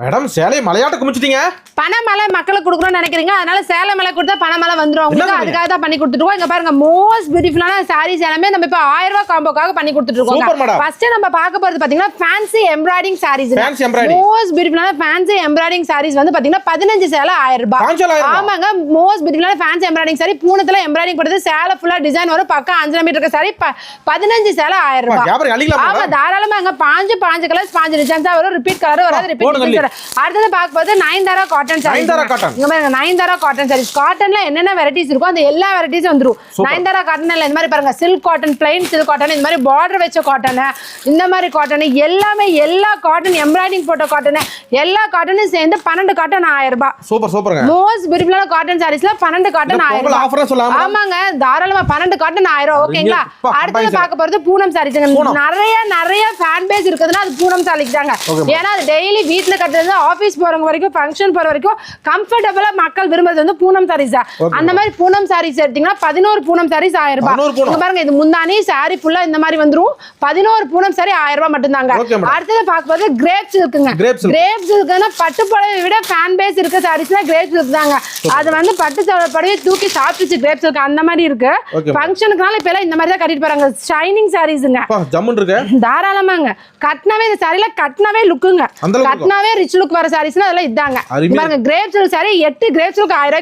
Madam சேலை மலையாட்ட குமிச்சிட்டீங்க. பணமலை மக்களுக்கு கொடுக்கணும்னு நினைக்கிறீங்க, அதனால சேலை மலை கொடுத்தா பணமலை வந்துரும் உங்களுக்கு. அதுக்காக தான் பண்ணி கொடுத்துருக்கோம். இங்க பாருங்க, மோஸ்ட் பியூட்டிஃபுல்லான சாரீஸ் எல்லாமே நம்ம இப்ப 1000 ரூபாய் காம்போக்காக பண்ணி கொடுத்துருக்கோம். ஃபர்ஸ்ட் நம்ம பார்க்க போறது பாத்தீங்கன்னா ஃபேன்சி எம்ப்ராய்டிங் சாரீஸ். மோஸ்ட் பியூட்டிஃபுல்லான ஃபேன்சி எம்ப்ராய்டிங் சாரீஸ் வந்து பாத்தீங்கன்னா 15 சேலை 1000 ரூபாய். ஆமாங்க, மோஸ்ட் பியூட்டிஃபுல்லான ஃபேன்சி எம்ப்ராய்டிங் சாரி. பூனத்துல எம்ப்ராய்டிஙங் போடுறது, சேலை ஃபுல்லா டிசைன் வரும். பக்கம் 5 மீட்டர் இருக்க சாரி 15 சேலை 1000 ரூபாய். ஆமா, தாராளமா அங்க 5 கலர்ஸ் 5 டிசைன்ஸ் வரும். ரிப்பீட் கலர் வராது, ரிப்பீட் டிசைன். அடுத்து பார்க்கும்போது நயன்தாரா காட்டன் சாரீஸ். இங்க பாருங்க, நயன்தாரா காட்டன் சாரீஸ். காட்டன்ல என்னென்ன வெரைட்டிஸ் இருக்கோ அந்த எல்லா வெரைட்டிஸும் வந்துரும். நயன்தாரா காட்டன்ல இந்த மாதிரி பாருங்க, silk cotton, plain silk cotton, இந்த மாதிரி பார்டர் வச்ச காட்டன், இந்த மாதிரி காட்டன் எல்லாமே, எல்லா காட்டன் எம்ப்ராய்டிங் போட்ட காட்டன், எல்லா காட்டனும் சேர்ந்து 12 காட்டன் 1000 ரூபாய். சூப்பர் சூப்பர்ங்க. மோஸ்ட் பியூட்டிஃபுல்லான காட்டன் சாரீஸ்ல 12 காட்டன் 1000 ரூபாய். ஆஃபரா சொல்லலாமா? ஆமாங்க, தாராளமா 12 காட்டன் 1000 ரூபாய். ஓகேங்களா? அடுத்து பார்க்க போறது பூனம் சாரீஸ்ங்க. நிறைய ஃபேன் பேஸ் இருக்குதுன்னா அது பூனம் சாரீஸ் தாங்க. ஏன்னா அது டெய்லி வீட்ல கட்டுறது, ஆபீஸ் போறவங்க வரைக்கும், ஃபங்க்ஷன் போற வரைக்கும் கம்ஃபர்டபுளா மக்கள் விரும்புறது வந்து பூனம் சாரீஸ் தான். அந்த மாதிரி பூனம் சாரீஸ் எடுத்தீங்கன்னா 11 பூனம் சாரீஸ் 1000 ரூபாய். இங்க பாருங்க, இது முந்தானி சாரி ஃபுல்லா இந்த மாதிரி வந்துரும். 11 பூனம் சாரி 1000 ரூபாய் மட்டும் தாங்க. அடுத்து பார்க்கும்போது கிரேப் சில்க்குங்க. கிரேப் சில்க்னா பட்டு புடவை விட ஃபேன் பேஸ் இருக்க சாரீஸ்னா கிரேப் சில்க் தாங்க. அது வந்து பட்டு புடவை தூக்கி சாப்பிட்டுச்சு கிரேப் சில்க் அந்த மாதிரி இருக்கு. ஃபங்க்ஷனுக்குனால இப்ப எல்லாம் இந்த மாதிரி தான் கட்டிட்டு போறாங்க. ஷைனிங் சாரீஸ்ங்க, தாராளமாங்க. கட்னாவே இந்த சாரில கட்னாவே லுக்குங்க, கட்னாவே ரிச் லுக் வர சாரீஸ்னா அதெல்லாம் இதாங்க. பாருங்க, grape silk sorry 8 grape silk 1000 ரூபாய்.